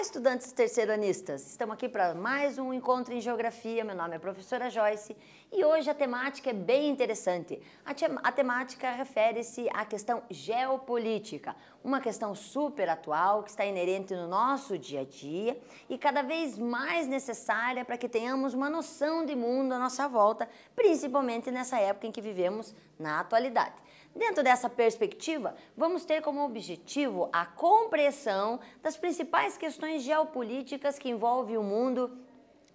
Olá, estudantes terceiranistas! Estamos aqui para mais um encontro em Geografia. Meu nome é professora Joyce e hoje a temática é bem interessante. A temática refere-se à questão geopolítica, uma questão super atual que está inerente no nosso dia a dia e cada vez mais necessária para que tenhamos uma noção de mundo à nossa volta, principalmente nessa época em que vivemos na atualidade. Dentro dessa perspectiva, vamos ter como objetivo a compreensão das principais questões geopolíticas que envolvem o mundo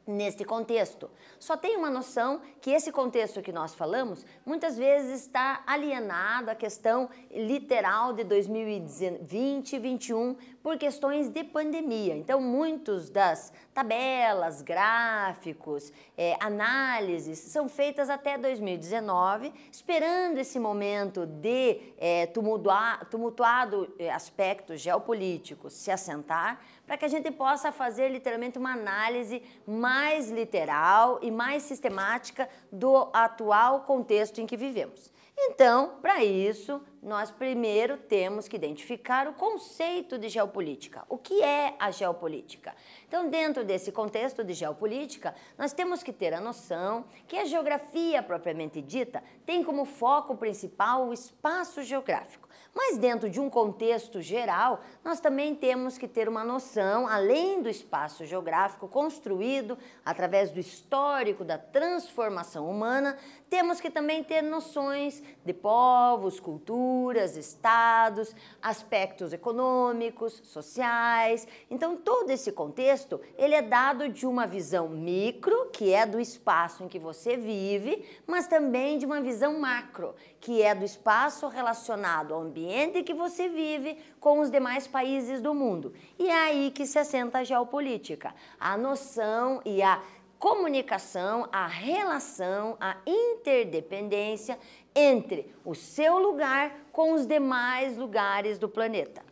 neste contexto. Só tem uma noção que esse contexto que nós falamos muitas vezes está alienado à questão literal de 2020 e 2021 por questões de pandemia. Então, muitos das tabelas, gráficos, análises são feitas até 2019, esperando esse momento de tumultuado aspecto geopolítico se assentar, para que a gente possa fazer literalmente uma análise mais literal e mais sistemática do atual contexto em que vivemos. Então, para isso, nós primeiro temos que identificar o conceito de geopolítica. O que é a geopolítica? Então, dentro desse contexto de geopolítica, nós temos que ter a noção que a geografia propriamente dita tem como foco principal o espaço geográfico. Mas dentro de um contexto geral, nós também temos que ter uma noção, além do espaço geográfico construído através do histórico da transformação humana, temos que também ter noções de povos, culturas, estados, aspectos econômicos, sociais. Então, todo esse contexto, ele é dado de uma visão micro, que é do espaço em que você vive, mas também de uma visão macro, que é do espaço relacionado ao ambiente que você vive com os demais países do mundo. E é aí que se assenta a geopolítica, a noção e a comunicação, a relação, a interdependência entre o seu lugar com os demais lugares do planeta.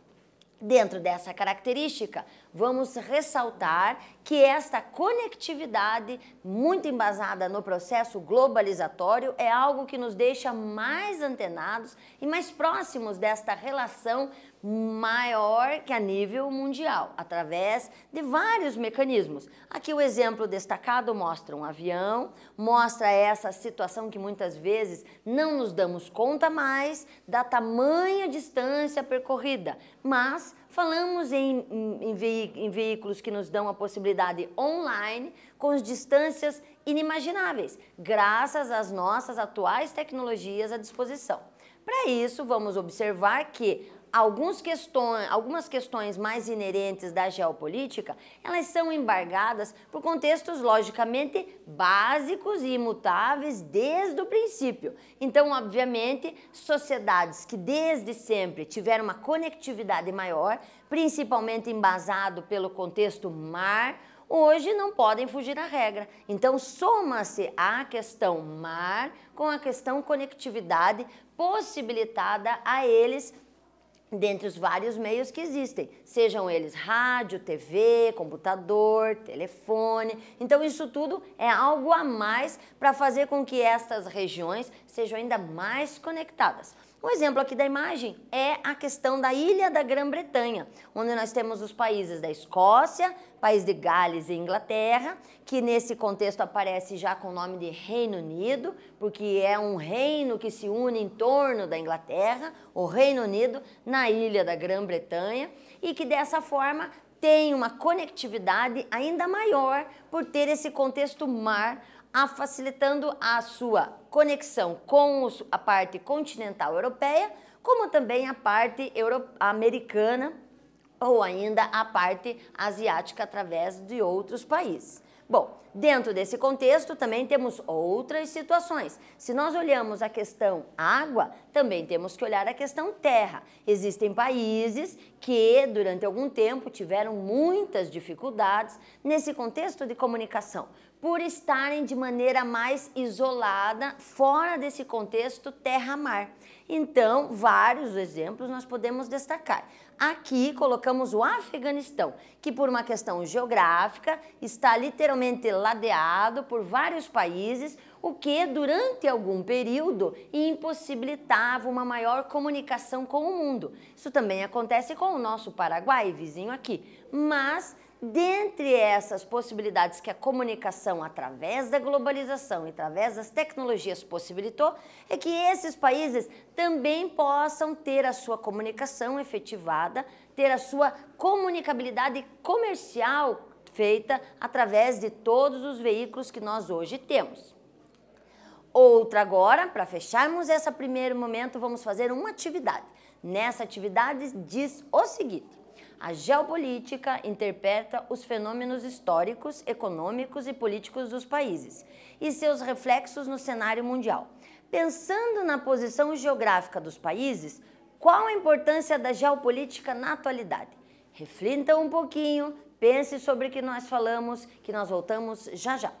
Dentro dessa característica, vamos ressaltar que esta conectividade, muito embasada no processo globalizatório, é algo que nos deixa mais antenados e mais próximos desta relação maior que a nível mundial, através de vários mecanismos. Aqui o exemplo destacado mostra um avião, mostra essa situação que muitas vezes não nos damos conta mais da tamanha distância percorrida, mas falamos em veículos que nos dão a possibilidade online com as distâncias inimagináveis, graças às nossas atuais tecnologias à disposição. Para isso, vamos observar que algumas questões mais inerentes da geopolítica, elas são embargadas por contextos logicamente básicos e imutáveis desde o princípio. Então, obviamente, sociedades que desde sempre tiveram uma conectividade maior, principalmente embasado pelo contexto mar, hoje não podem fugir à regra. Então, soma-se a questão mar com a questão conectividade possibilitada a eles dentre os vários meios que existem, sejam eles rádio, TV, computador, telefone. Então isso tudo é algo a mais para fazer com que estas regiões sejam ainda mais conectadas. Um exemplo aqui da imagem é a questão da Ilha da Grã-Bretanha, onde nós temos os países da Escócia, país de Gales e Inglaterra, que nesse contexto aparece já com o nome de Reino Unido, porque é um reino que se une em torno da Inglaterra, o Reino Unido, na Ilha da Grã-Bretanha, e que dessa forma tem uma conectividade ainda maior por ter esse contexto mar, facilitando a sua conexão com a parte continental europeia, como também a parte americana ou ainda a parte asiática através de outros países. Bom, dentro desse contexto também temos outras situações. Se nós olhamos a questão água, também temos que olhar a questão terra. Existem países que durante algum tempo tiveram muitas dificuldades nesse contexto de comunicação, por estarem de maneira mais isolada, fora desse contexto terra-mar. Então, vários exemplos nós podemos destacar. Aqui colocamos o Afeganistão, que por uma questão geográfica está literalmente ladeado por vários países, o que durante algum período impossibilitava uma maior comunicação com o mundo. Isso também acontece com o nosso Paraguai, vizinho aqui, mas Dentre essas possibilidades que a comunicação através da globalização e através das tecnologias possibilitou, é que esses países também possam ter a sua comunicação efetivada, ter a sua comunicabilidade comercial feita através de todos os veículos que nós hoje temos. Outra agora, para fecharmos esse primeiro momento, vamos fazer uma atividade. Nessa atividade diz o seguinte: a geopolítica interpreta os fenômenos históricos, econômicos e políticos dos países e seus reflexos no cenário mundial. Pensando na posição geográfica dos países, qual a importância da geopolítica na atualidade? Reflita um pouquinho, pense sobre o que nós falamos, que nós voltamos já já.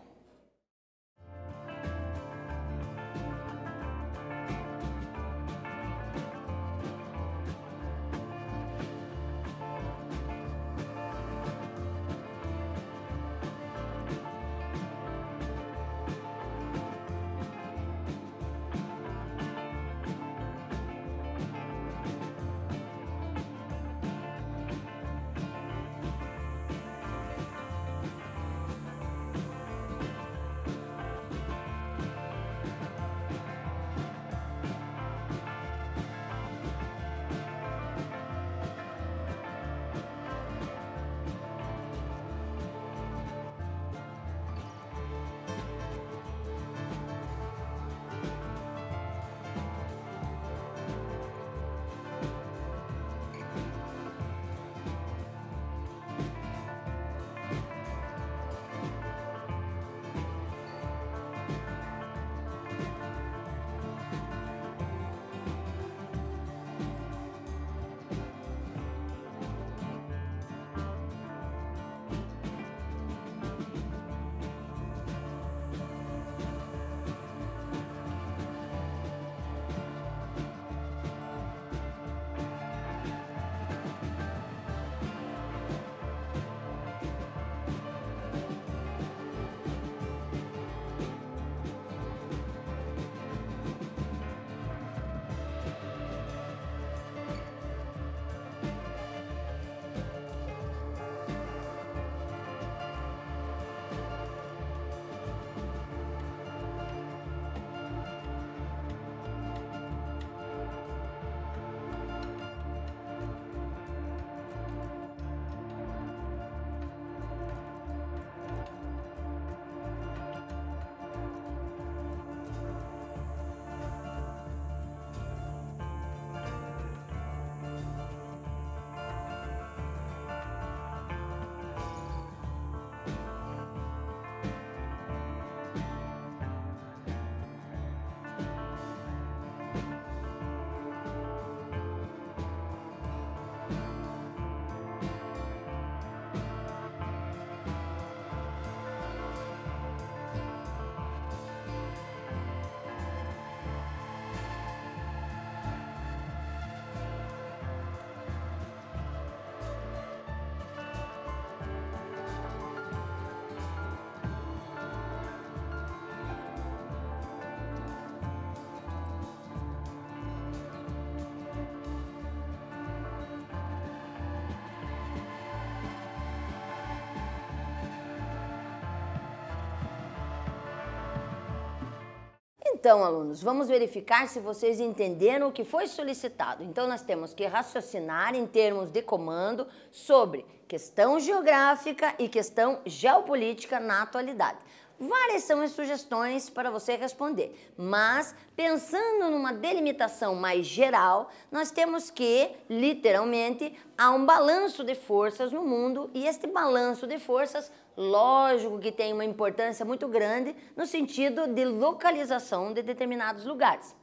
Então, alunos, vamos verificar se vocês entenderam o que foi solicitado. Então, nós temos que raciocinar em termos de comando sobre questão geográfica e questão geopolítica na atualidade. Várias são as sugestões para você responder, mas pensando numa delimitação mais geral, nós temos que, literalmente, há um balanço de forças no mundo e este balanço de forças, lógico que tem uma importância muito grande no sentido de localização de determinados lugares.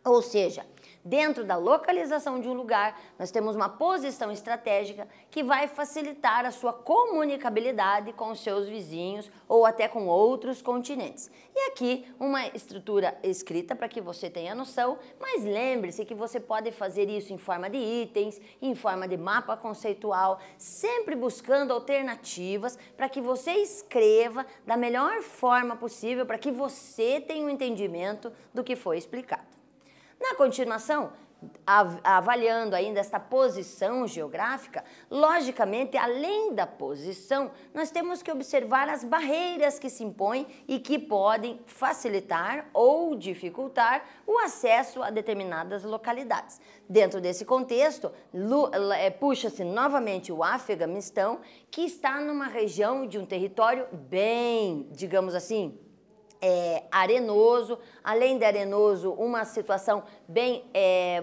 Ou seja, dentro da localização de um lugar, nós temos uma posição estratégica que vai facilitar a sua comunicabilidade com os seus vizinhos ou até com outros continentes. E aqui uma estrutura escrita para que você tenha noção, mas lembre-se que você pode fazer isso em forma de itens, em forma de mapa conceitual, sempre buscando alternativas para que você escreva da melhor forma possível para que você tenha um entendimento do que foi explicado. Na continuação, avaliando ainda esta posição geográfica, logicamente, além da posição, nós temos que observar as barreiras que se impõem e que podem facilitar ou dificultar o acesso a determinadas localidades. Dentro desse contexto, puxa-se novamente o Afeganistão, que está numa região de um território bem, digamos assim, arenoso, além de arenoso, uma situação bem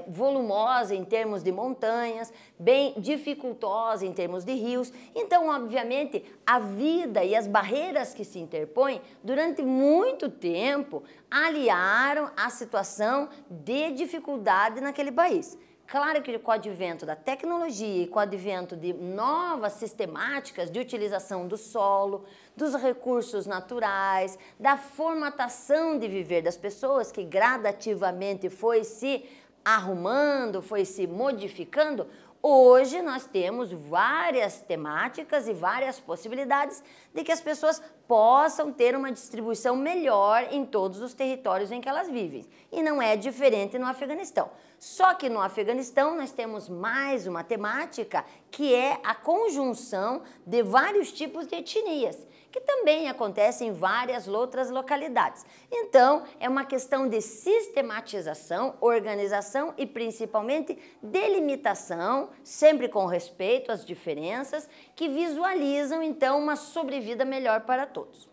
volumosa em termos de montanhas, bem dificultosa em termos de rios. Então, obviamente, a vida e as barreiras que se interpõem durante muito tempo aliaram a situação de dificuldade naquele país. Claro que com o advento da tecnologia e com o advento de novas sistemáticas de utilização do solo, dos recursos naturais, da formatação de viver das pessoas, que gradativamente foi se arrumando, foi se modificando, hoje nós temos várias temáticas e várias possibilidades de que as pessoas possam ter uma distribuição melhor em todos os territórios em que elas vivem. E não é diferente no Afeganistão. Só que no Afeganistão nós temos mais uma temática que é a conjunção de vários tipos de etnias, que também acontece em várias outras localidades. Então, é uma questão de sistematização, organização e principalmente delimitação, sempre com respeito às diferenças, que visualizam então uma sobrevida melhor para todos.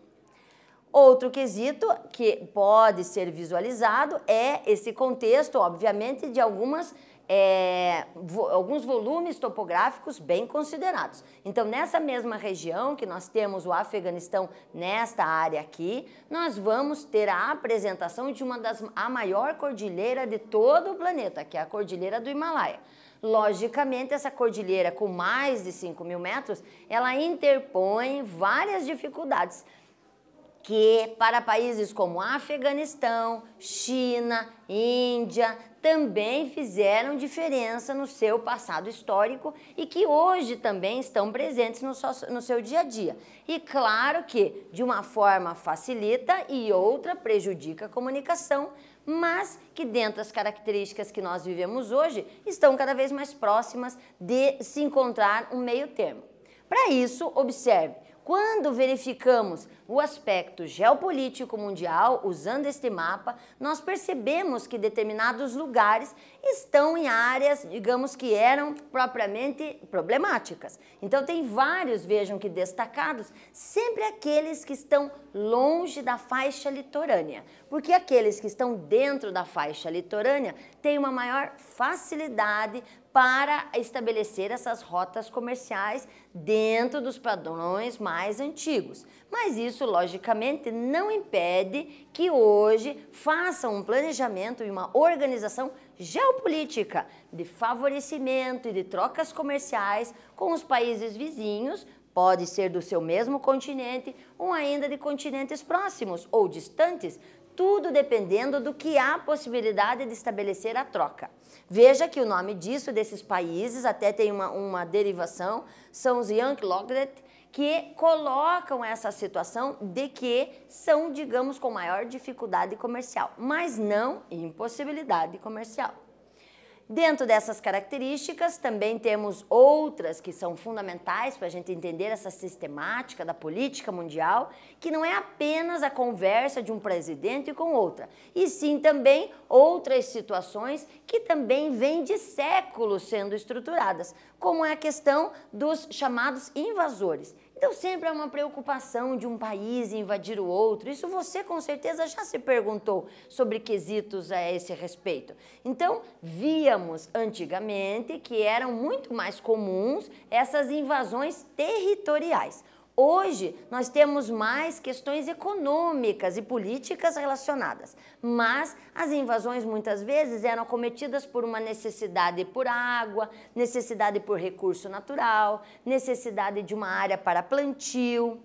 Outro quesito que pode ser visualizado é esse contexto, obviamente, de alguns volumes topográficos bem considerados. Então, nessa mesma região que nós temos o Afeganistão, nesta área aqui, nós vamos ter a apresentação de a maior cordilheira de todo o planeta, que é a Cordilheira do Himalaia. Logicamente, essa cordilheira com mais de 5.000 metros, ela interpõe várias dificuldades, que para países como Afeganistão, China, Índia, também fizeram diferença no seu passado histórico e que hoje também estão presentes no seu dia a dia. E claro que de uma forma facilita e outra prejudica a comunicação, mas que dentro das características que nós vivemos hoje, estão cada vez mais próximas de se encontrar um meio termo. Para isso, observe, quando verificamos o aspecto geopolítico mundial, usando este mapa, nós percebemos que determinados lugares estão em áreas, digamos, que eram propriamente problemáticas. Então, tem vários, vejam que destacados, sempre aqueles que estão longe da faixa litorânea, porque aqueles que estão dentro da faixa litorânea têm uma maior facilidade para estabelecer essas rotas comerciais dentro dos padrões mais antigos. Mas isso, logicamente, não impede que hoje façam um planejamento e uma organização geopolítica de favorecimento e de trocas comerciais com os países vizinhos, pode ser do seu mesmo continente ou ainda de continentes próximos ou distantes, tudo dependendo do que há possibilidade de estabelecer a troca. Veja que o nome desses países, até tem uma derivação, são os Yankloglet, que colocam essa situação de que são, digamos, com maior dificuldade comercial, mas não impossibilidade comercial. Dentro dessas características, também temos outras que são fundamentais para a gente entender essa sistemática da política mundial, que não é apenas a conversa de um presidente com outra, e sim também outras situações que também vêm de séculos sendo estruturadas, como é a questão dos chamados invasores. Então, sempre há uma preocupação de um país invadir o outro. Isso você, com certeza, já se perguntou sobre quesitos a esse respeito. Então, víamos antigamente que eram muito mais comuns essas invasões territoriais. Hoje, nós temos mais questões econômicas e políticas relacionadas, mas as invasões muitas vezes eram cometidas por uma necessidade por água, necessidade por recurso natural, necessidade de uma área para plantio.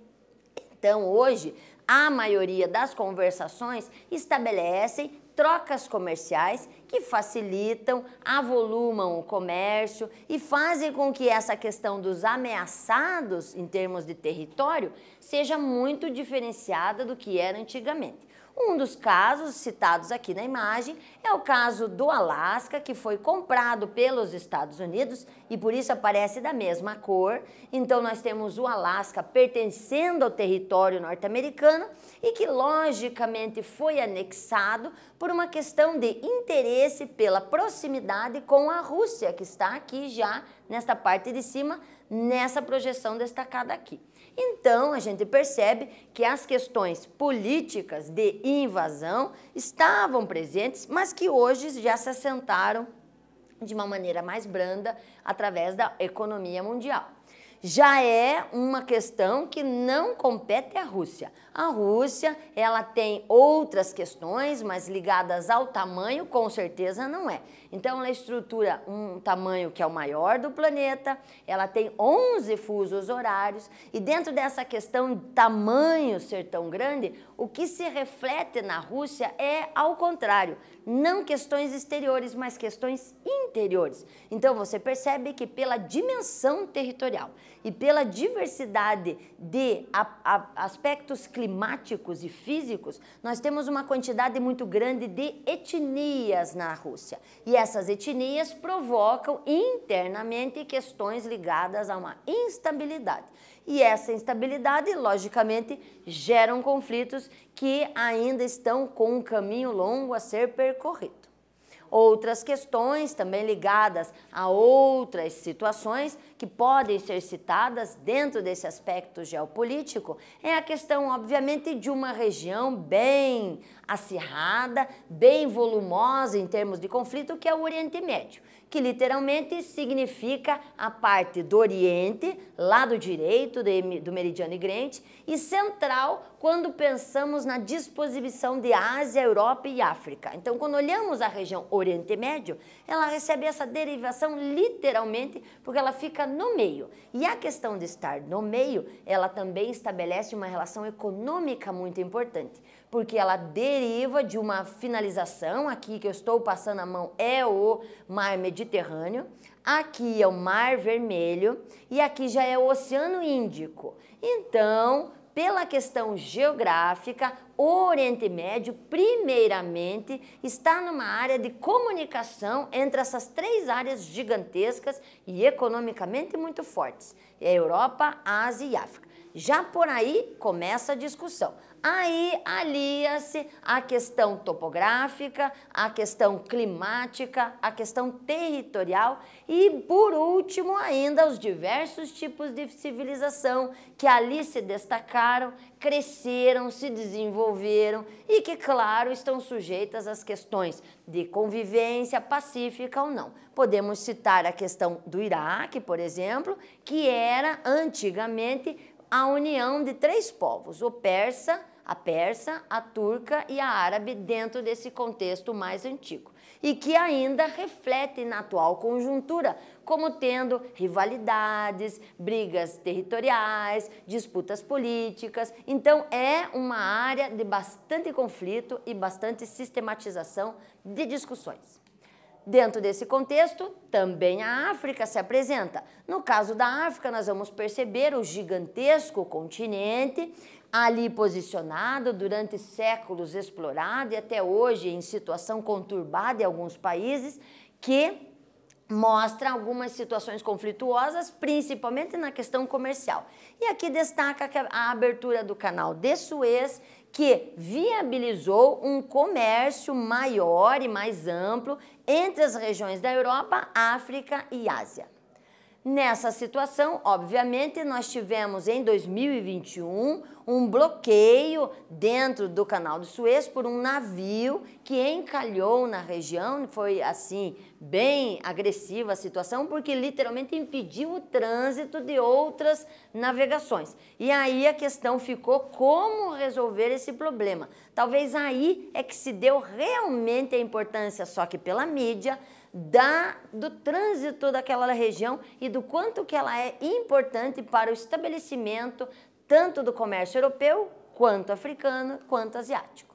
Então, hoje, a maioria das conversações estabelecem trocas comerciais que facilitam, avolumam o comércio e fazem com que essa questão dos ameaçados em termos de território seja muito diferenciada do que era antigamente. Um dos casos citados aqui na imagem é o caso do Alasca, que foi comprado pelos Estados Unidos e por isso aparece da mesma cor. Então nós temos o Alasca pertencendo ao território norte-americano e que logicamente foi anexado por uma questão de interesse pela proximidade com a Rússia, que está aqui já nesta parte de cima, nessa projeção destacada aqui. Então, a gente percebe que as questões políticas de invasão estavam presentes, mas que hoje já se assentaram de uma maneira mais branda através da economia mundial. Já é uma questão que não compete à Rússia. A Rússia, ela tem outras questões, mas ligadas ao tamanho, com certeza não é. Então, ela estrutura um tamanho que é o maior do planeta, ela tem 11 fusos horários, e dentro dessa questão de tamanho ser tão grande, o que se reflete na Rússia é ao contrário, não questões exteriores, mas questões interiores. Então, você percebe que pela dimensão territorial e pela diversidade de aspectos climáticos e físicos, nós temos uma quantidade muito grande de etnias na Rússia. E essas etnias provocam internamente questões ligadas a uma instabilidade. E essa instabilidade, logicamente, geram conflitos que ainda estão com um caminho longo a ser percorrido. Outras questões também ligadas a outras situações que podem ser citadas dentro desse aspecto geopolítico é a questão, obviamente, de uma região bem acirrada, bem volumosa em termos de conflito, que é o Oriente Médio, que literalmente significa a parte do Oriente, lado direito do meridiano Greenwich, e central quando pensamos na disposição de Ásia, Europa e África. Então, quando olhamos a região Oriente Médio, ela recebe essa derivação literalmente porque ela fica no meio. E a questão de estar no meio, ela também estabelece uma relação econômica muito importante, porque ela deriva de uma finalização, aqui que eu estou passando a mão é o Mar Mediterrâneo, aqui é o Mar Vermelho e aqui já é o Oceano Índico. Então, pela questão geográfica, o Oriente Médio, primeiramente, está numa área de comunicação entre essas três áreas gigantescas e economicamente muito fortes, é a Europa, Ásia e África. Já por aí começa a discussão. Aí alia-se a questão topográfica, a questão climática, a questão territorial e, por último, ainda os diversos tipos de civilização que ali se destacaram, cresceram, se desenvolveram e que, claro, estão sujeitas às questões de convivência pacífica ou não. Podemos citar a questão do Iraque, por exemplo, que era antigamente a união de três povos, a persa, a turca e a árabe dentro desse contexto mais antigo e que ainda reflete na atual conjuntura como tendo rivalidades, brigas territoriais, disputas políticas. Então é uma área de bastante conflito e bastante sistematização de discussões. Dentro desse contexto, também a África se apresenta. No caso da África, nós vamos perceber o gigantesco continente ali posicionado, durante séculos explorado e até hoje em situação conturbada em alguns países, que mostra algumas situações conflituosas, principalmente na questão comercial. E aqui destaca a abertura do canal de Suez, que viabilizou um comércio maior e mais amplo entre as regiões da Europa, África e Ásia. Nessa situação, obviamente, nós tivemos em 2021 um bloqueio dentro do canal de Suez por um navio que encalhou na região. Foi assim bem agressiva a situação porque literalmente impediu o trânsito de outras navegações. E aí a questão ficou como resolver esse problema. Talvez aí é que se deu realmente a importância, só que pela mídia, do trânsito daquela região e do quanto que ela é importante para o estabelecimento tanto do comércio europeu, quanto africano, quanto asiático.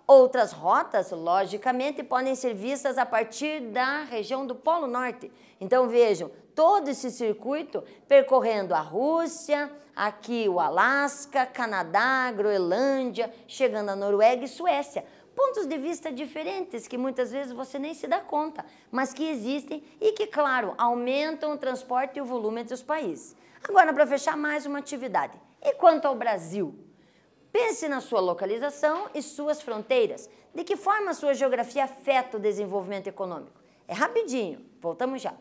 Outras rotas, logicamente, podem ser vistas a partir da região do Polo Norte. Então vejam, todo esse circuito percorrendo a Rússia, aqui o Alasca, Canadá, Groenlândia, chegando a Noruega e Suécia. Pontos de vista diferentes que muitas vezes você nem se dá conta, mas que existem e que, claro, aumentam o transporte e o volume entre os países. Agora, para fechar, mais uma atividade. E quanto ao Brasil? Pense na sua localização e suas fronteiras. De que forma a sua geografia afeta o desenvolvimento econômico? É rapidinho, voltamos já.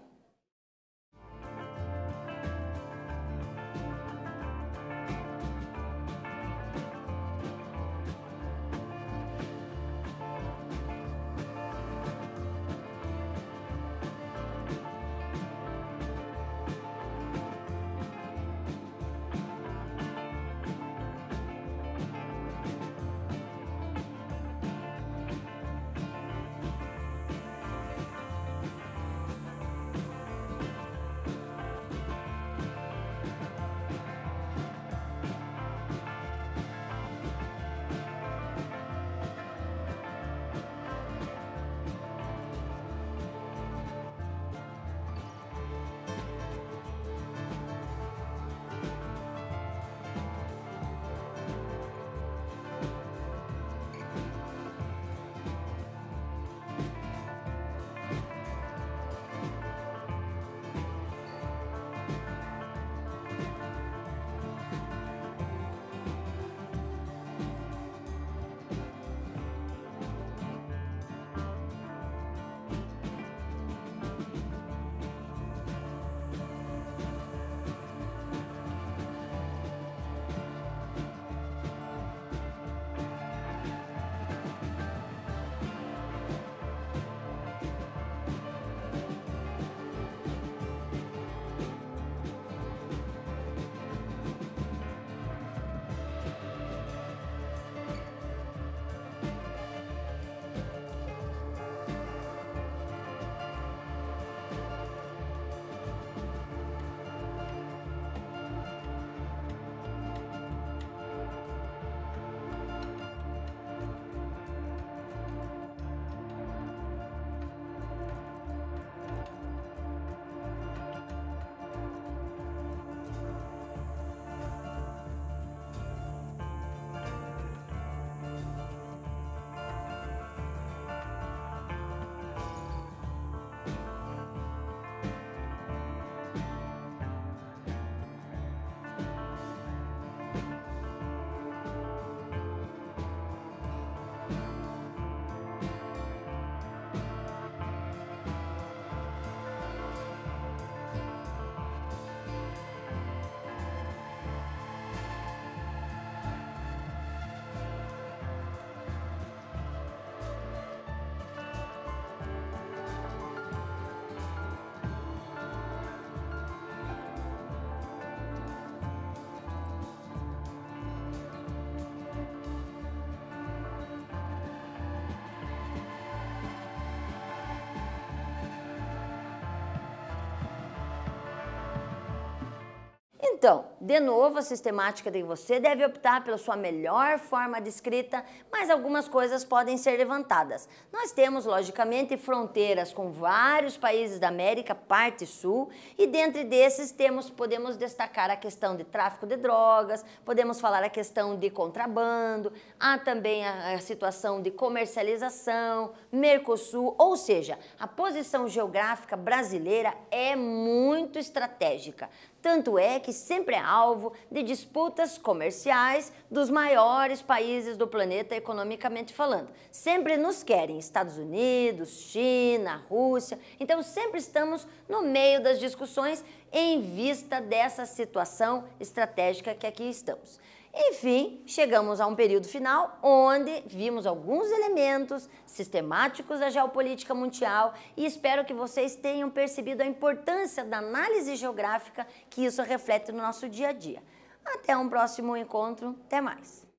Então, de novo, a sistemática de você deve optar pela sua melhor forma de escrita, mas algumas coisas podem ser levantadas. Nós temos, logicamente, fronteiras com vários países da América, parte sul, e dentre desses podemos destacar a questão de tráfico de drogas, podemos falar a questão de contrabando, há também a situação de comercialização, Mercosul, ou seja, a posição geográfica brasileira é muito estratégica. Tanto é que sempre é alvo de disputas comerciais dos maiores países do planeta, economicamente falando. Sempre nos querem, Estados Unidos, China, Rússia, então sempre estamos no meio das discussões em vista dessa situação estratégica que aqui estamos. Enfim, chegamos a um período final onde vimos alguns elementos sistemáticos da geopolítica mundial e espero que vocês tenham percebido a importância da análise geográfica que isso reflete no nosso dia a dia. Até um próximo encontro, até mais!